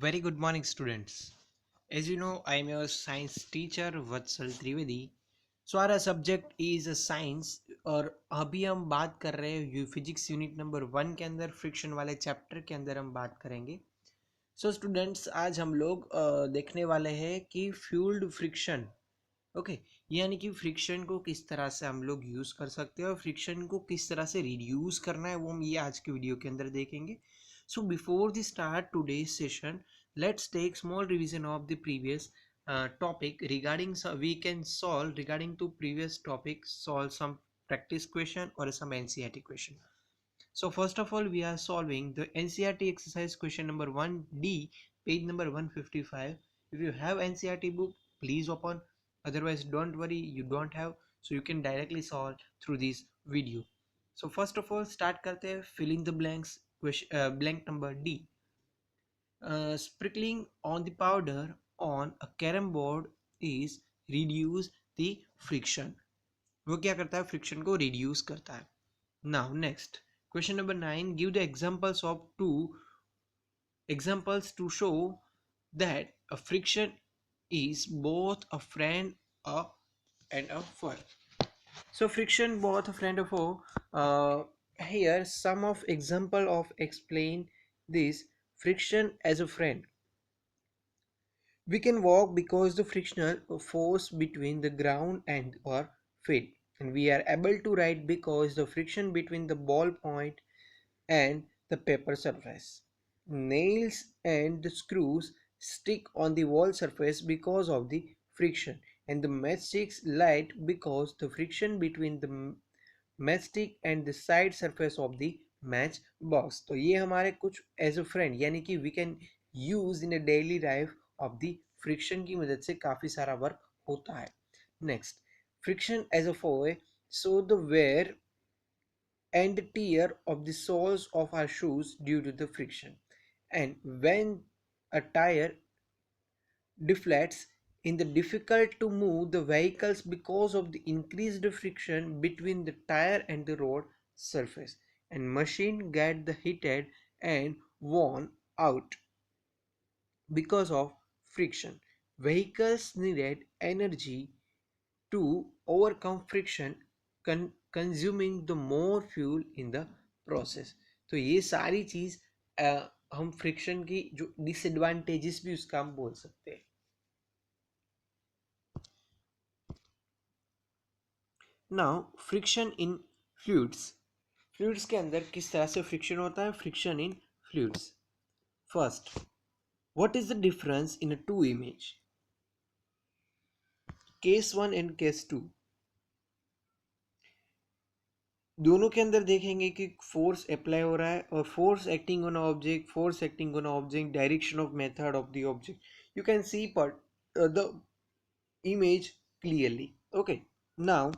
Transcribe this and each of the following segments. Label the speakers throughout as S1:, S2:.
S1: Very good morning, students. As you know, I am your science teacher Vatsal Trivedi. So our subject is science और अभी हम बात कर रहे हैं फिजिक्स यूनिट नंबर 1 के अंदर फ्रिक्शन वाले चैप्टर के अंदर हम बात करेंगे. सो स्टूडेंट्स आज हम लोग देखने वाले हैं कि फ्यूल्ड फ्रिक्शन. ओके, यानी कि फ्रिक्शन को किस तरह से हम लोग यूज़ कर सकते हैं और फ्रिक्शन को किस तरह से रिड्यूस करना है वो हम ये आज के वीडियो के अंदर देखेंगे. So before the start today's session, let's take small revision of the previous topic regarding, so we can solve regarding to previous topic, solve some practice question or some NCERT question. So first of all, we are solving the NCERT exercise question number 1D, page number 155. If you have NCERT book, please open. Otherwise, don't worry, you don't have, so you can directly solve through this video. So first of all, start karte hain filling the blanks. Blank number D. Sprinkling on the powder on a carom board is reduce the friction. वो क्या करता है, friction को reduce करता है. Now next, question number 9. Give the examples of two examples to show that a friction is both a friend and a foe. So friction both a friend and foe. Here some of example of explain this friction as a friend. We can walk because the frictional force between the ground and our feet, and we are able to write because the friction between the ball point and the paper surface. Nails and the screws stick on the wall surface because of the friction, and the matchsticks light because the friction between the matchstick and the side surface of the match box. तो ये हमारे कुछ as a friend यानी कि we can use in a daily life of the friction की मदद से काफ़ी सारा वर्क होता है. Next, friction as a foe. So the wear and tear of the soles of our shoes due to the friction, and when a tire deflates in the difficult to move the vehicles because of the increased friction between the tire and the road surface, and machine get the heated and worn out because of friction. Vehicles needed energy to overcome friction, consuming the more fuel in the process. तो ये सारी चीज हम friction की जो disadvantages भी उसका हम बोल सकते हैं. Now friction in fluids. Fluids के अंदर किस तरह से फ्रिक्शन होता है. Friction in fluids. First, what is the difference in a two image. Case 1 and case 2 दोनों के अंदर देखेंगे कि फोर्स अप्लाई हो रहा है और force acting on object, force acting on object, direction of method of the object. You can see the image clearly. Okay, now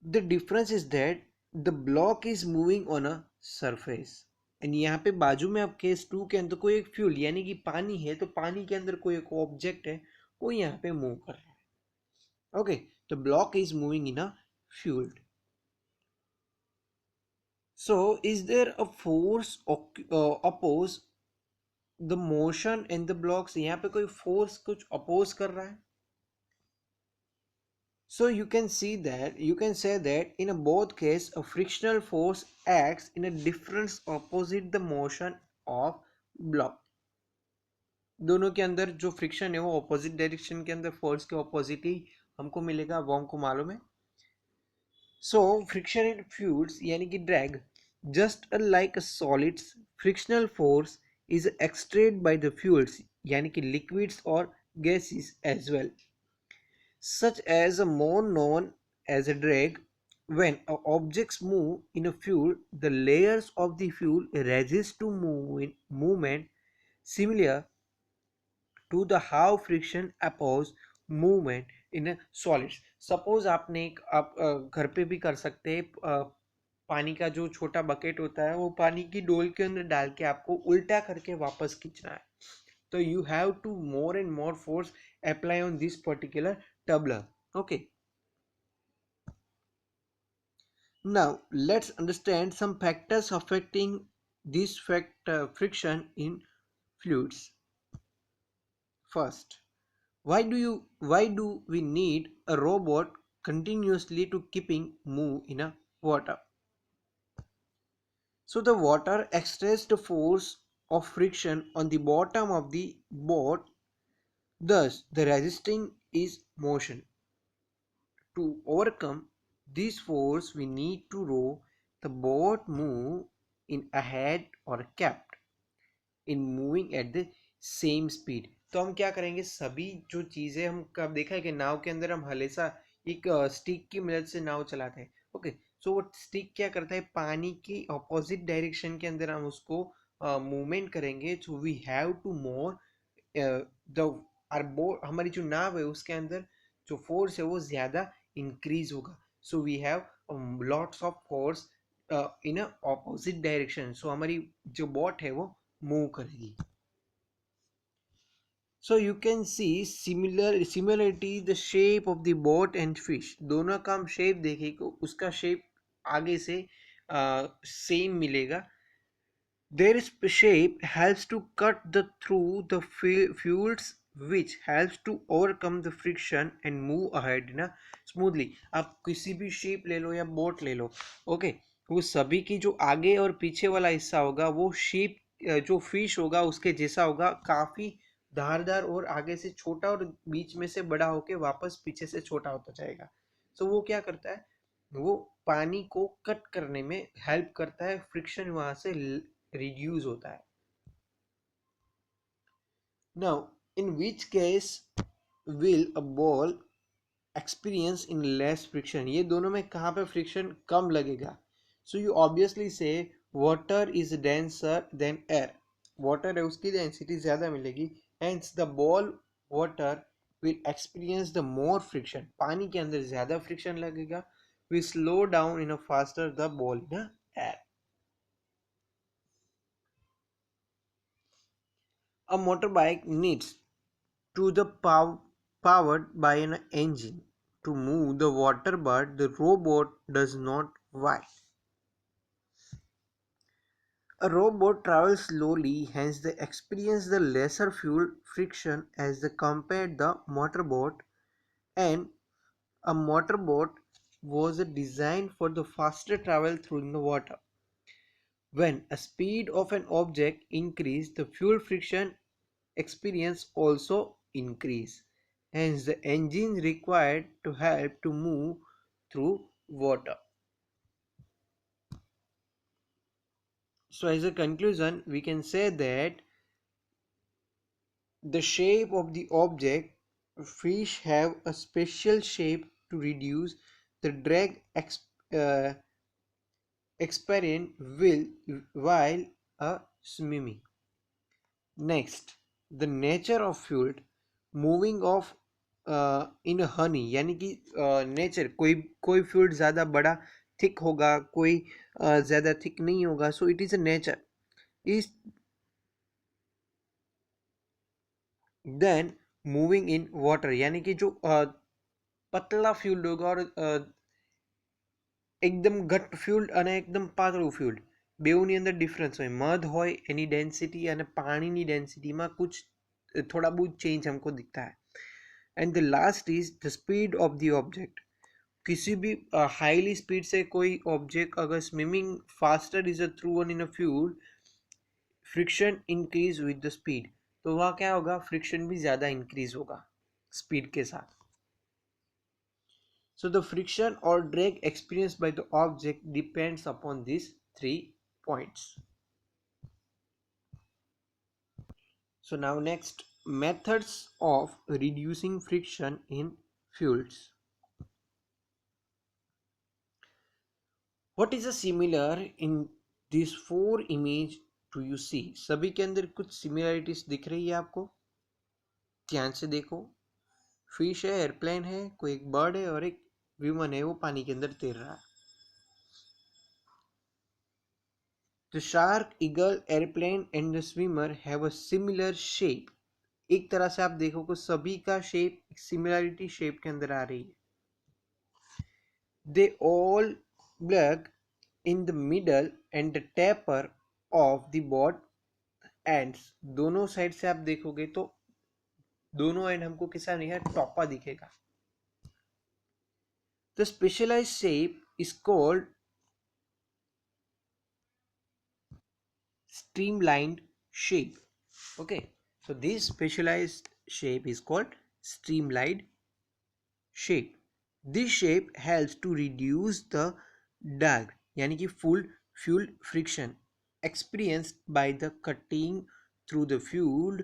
S1: the difference is that the block is moving on a surface, and यहाँ पे बाजू में अब case 2 के अंदर कोई एक fuel यानी कि पानी है, तो पानी के अंदर कोई एक ऑब्जेक्ट है वो यहाँ पे मूव कर रहा है. ओके, तो block is moving in a fuel. So, is there a force oppose the motion in the blocks. यहाँ पे कोई force कुछ oppose कर रहा है. So you can see that, you can say that in a both case a frictional force acts in a difference opposite the motion of block. दोनों के अंदर जो फ्रिक्शन है वो ऑपोजिट डायरेक्शन के अंदर फोर्स के ऑपोजिट ही हमको मिलेगा, वो हमको मालूम है. सो फ्रिक्शन इन फ्लूइड्स यानी कि drag, just like a solids, frictional force is extracted by the fuels यानी कि liquids or gases as well, such as a more known as a drag. When objects move in a fuel, the layers of the fuel resist to move in movement, similar to the how friction oppose movement in a solids. Suppose आपने एक आप घर पे भी कर सकते हैं, पानी का जो छोटा बकेट होता है वो पानी की डोल के अंदर डाल के आपको उल्टा करके वापस खींचना है, तो you have to more and more force apply on this particular tumbler. Okay, now let's understand some factors affecting this friction in fluids. First, why do we need a robot continuously to keeping move in a water? So the water exerts the force of friction on the bottom of the boat, thus the resisting is motion. To overcome this force, we need to row the boat move in ahead or kept in moving at the same speed. तो हम क्या करेंगे, सभी जो चीज़ें हम कब देखा है कि नाव के अंदर हम हमेशा एक स्टिक की मदद से नाव चलाते हैं. ओके, सो वो स्टिक क्या करता है, पानी की अपोजिट डायरेक्शन के अंदर हम उसको मूवमेंट करेंगे. So we have to more the oar boat, हमारी जो नाव है उसके अंदर जो फोर्स है वो ज़्यादा इंक्रीज होगा. So we have lots of force in a opposite direction. सो हमारी जो बोट है वो मूव करेगी. So you can see similarity the shape of the boat and fish. दोनों का हम शेप देखेंगे, उसका शेप आगे से सेम मिलेगा. Their shape helps to cut through the fuels, which helps to overcome the friction and move ahead ना smoothly. आप किसी भी शेप ले लो या बोट ले लो, ओके, वो सभी की जो आगे और पीछे वाला हिस्सा होगा वो शेप जो फिश होगा उसके जैसा होगा, काफी धारदार और आगे से छोटा और बीच में से बड़ा होके वापस पीछे से छोटा होता जाएगा. तो वो क्या करता है, वो पानी को कट करने में हेल्प करता है, फ्रिक्शन वहां से रिड्यूस होता है. Now in which case will a ball experience in less friction, ये दोनों में कहाँ पे फ्रिक्शन कम लगेगा. So you obviously say water is denser than air, water है उसकी डेंसिटी ज़्यादा मिलेगी, hence the ball water will experience the more friction, पानी के अंदर ज़्यादा फ्रिक्शन लगेगा, we slow down in a faster the ball in air. A motorbike needs to the powered by an engine to move the water, but the robot does not. Why? A robot travels slowly, hence they experience the lesser fuel friction as they compare the motorboat, and a motorboat was designed for the faster travel through the water. When a speed of an object increase, the fuel friction experience also increase. Hence, the engine required to help to move through water. So, as a conclusion, we can say that the shape of the object, fish have a special shape to reduce the drag uh, experience will while swimming. Next, the nature of fluid moving of in honey, यानी कि nature, कोई fuelled ज़्यादा बड़ा thick होगा, कोई ज़्यादा thick नहीं होगा. So it is a nature is then moving in water, यानी कि जो पतला फ्यूल्ड होगा और એકદમ ઘટ્ટ ફ્યુલ્ડ અને એકદમ પાતળું ફ્યુલ્ડ, બેઉની અંદર ડિફરન્સ હોય. મધ હોય એની ડેન્સિટી અને પાણીની ડેન્સિટીમાં कुछ थोड़ा बहुत चेंज हमको दिखता है. And the last is the speed of the object. किसी भी हाईली स्पीड से कोई ऑब्जेक्ट अगर swimming faster is a through one in a fuel, friction increase with the speed, तो वहाँ क्या होगा, फ्रिक्शन भी ज़्यादा इंक्रीज होगा स्पीड के साथ. So the friction or drag experienced by the object depends upon these 3 points. So now next, methods of reducing friction in fuels. What is a similar in these 4 image do you see? सभी के अंदर कुछ similarities दिख रही है आपको, ध्यान से देखो. फिश है, एयरप्लेन है, कोई एक बर्ड है और एक विमन है वो पानी के अंदर तैर रहा है. The shark, eagle, airplane and the swimmer have a similar shape. एक तरह से आप देखो कि सभी का शेप सिमिलरिटी शेप के अंदर आ रही है. They all black in the middle and the taper of the boat ends, दोनों साइड से आप देखोगे तो दोनों एंड हमको किसा नहीं है, टॉपा दिखेगा. The specialised shape is called streamlined shape. Okay, so this specialized shape is called streamlined shape. This shape helps to reduce the drag यानी कि full fuel friction experienced by the cutting through the fuel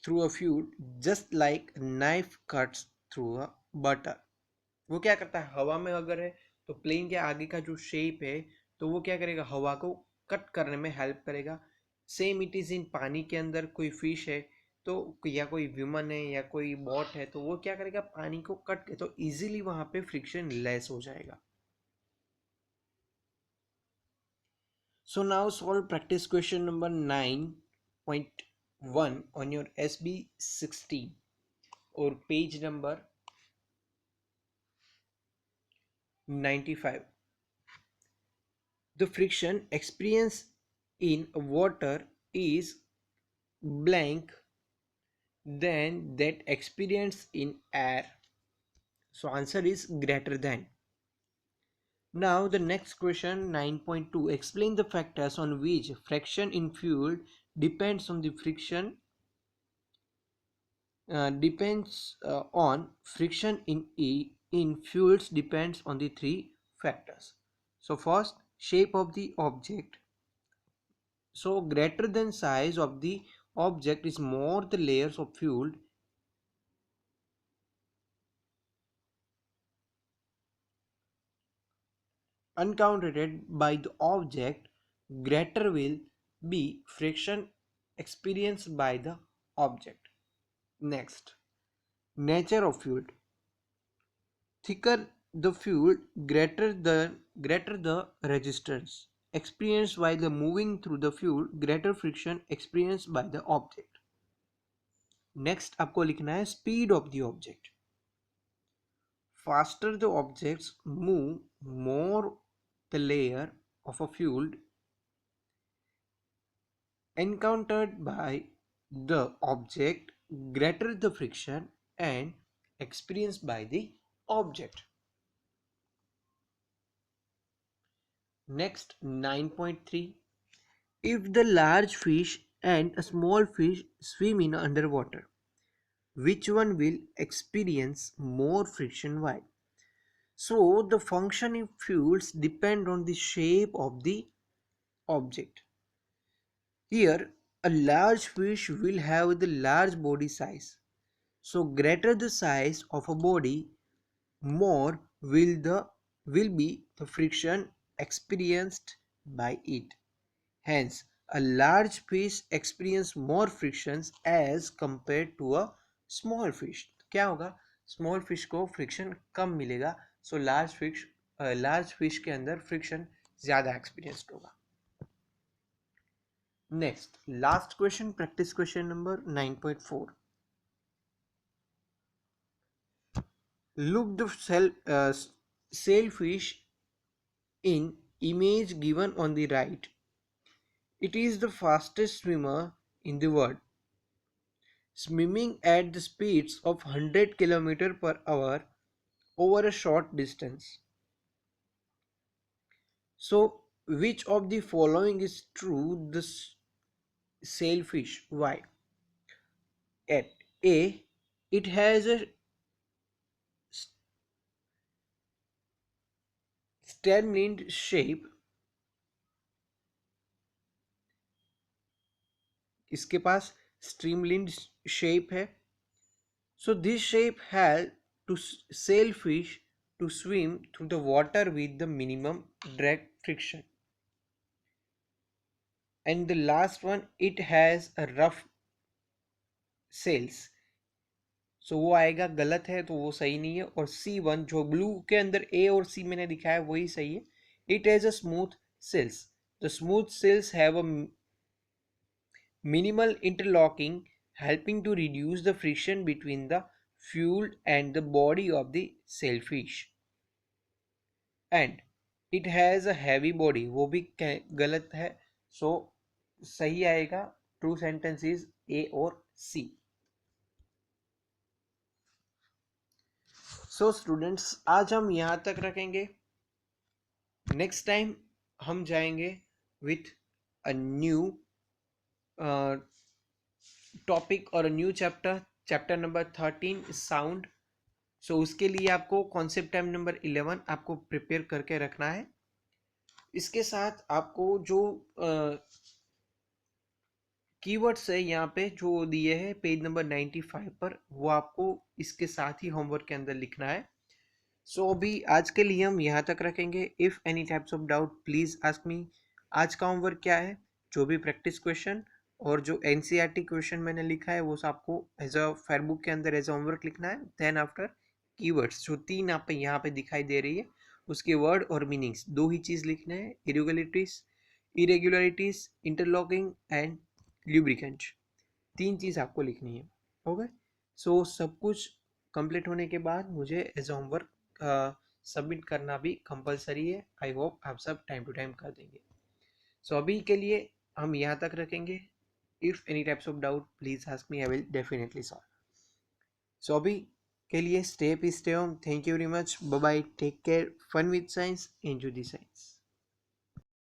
S1: through a fuel, just like a knife cuts through a butter. वो क्या करता है, हवा में अगर है तो प्लेन के आगे का जो शेप है तो वो क्या करेगा, हवा को कट करने में हेल्प करेगा. सेम इट इज इन पानी के अंदर कोई फिश है तो या कोई विमन है या कोई बॉट है तो वो क्या करेगा, पानी को कट के तो इजीली वहां पे फ्रिक्शन लेस हो जाएगा. So now solve practice question number 9.1 on your SB16 और page number 95. The friction experience in water is blank than that experience in air. So answer is greater than. Now the next question 9.2, explain the factors on which friction in fuel depends on the friction depends on friction in fuels depends on the three factors. So first, shape of the object. So greater than size of the object is more the layers of fuel encountered by the object, greater will be friction experienced by the object. Next, nature of fuel. Thicker the fuel, greater the resistance experienced while the moving through the fuel, greater friction experienced by the object. Next आपको लिखना है speed of the object. Faster the objects move, more the layer of a fuel encountered by the object, greater the friction and experienced by the object. Next 9.3, if the large fish and a small fish swim in underwater, which one will experience more friction? Why? So the functioning fuels depend on the shape of the object. Here a large fish will have the large body size. So greater the size of a body, more will be the friction experienced by it. Hence a large fish experience more frictions as compared to a small fish. क्या होगा, small fish को friction कम मिलेगा, so large fish के अंदर friction ज्यादा experienced होगा. Next last question, practice question number 9.4. Look the sailfish in image given on the right. It is the fastest swimmer in the world, swimming at the speeds of 100 km per hour over a short distance. So, which of the following is true? The sailfish. Why? At A, it has a streamlined shape. इसके पास streamlined shape है. So this shape helps to sailfish to swim through the water with the minimum drag friction. And the last one, it has a rough sails. सो वो आएगा, गलत है तो वो सही नहीं है. और C1 जो ब्लू के अंदर A और C मैंने दिखाया वही सही है. It has a smooth cells. The smooth cells have a minimal interlocking, helping to reduce the friction between the fuel and the body of the sailfish. And it has a heavy body, वो भी गलत है. So सही आएगा। True sentence is a और सी। So students, आज हम यहाँ तक रखेंगे। नेक्स्ट टाइम हम जाएंगे विथ अ न्यू टॉपिक और a new chapter, chapter number 13 sound. So उसके लिए आपको कॉन्सेप्ट टाइम नंबर 11 आपको प्रिपेयर करके रखना है। इसके साथ आपको जो कीवर्ड्स है यहाँ पे जो दिए हैं पेज नंबर 95 पर, वो आपको इसके साथ ही होमवर्क के अंदर लिखना है। सो अभी आज के लिए हम यहाँ तक रखेंगे। If any types of doubt please ask me. आज का होमवर्क क्या है, जो भी प्रैक्टिस क्वेश्चन और जो एनसीईआरटी क्वेश्चन मैंने लिखा है वो आपको एज अ फेयरबुक के अंदर एज अ होमवर्क लिखना है। देन आफ्टर कीवर्ड्स जो तीन आप यहाँ पे दिखाई दे रही है, उसके वर्ड और मीनिंग्स दो ही चीज़ लिखने हैं, इरेगुलरिटीज, इंटरलॉकिंग एंड ल्यूब्रिकेंट, तीन चीज़ आपको लिखनी है। ओके, सो सब कुछ कंप्लीट होने के बाद मुझे एज होमवर्क सबमिट करना भी कंपलसरी है। आई होप आप सब टाइम टू टाइम कर देंगे। सो अभी के लिए हम यहाँ तक रखेंगे। If any types of doubt please ask me, I will definitely solve. So अभी के लिए stay home. Thank you very much. Bye bye, take care, fun with science, enjoy the science.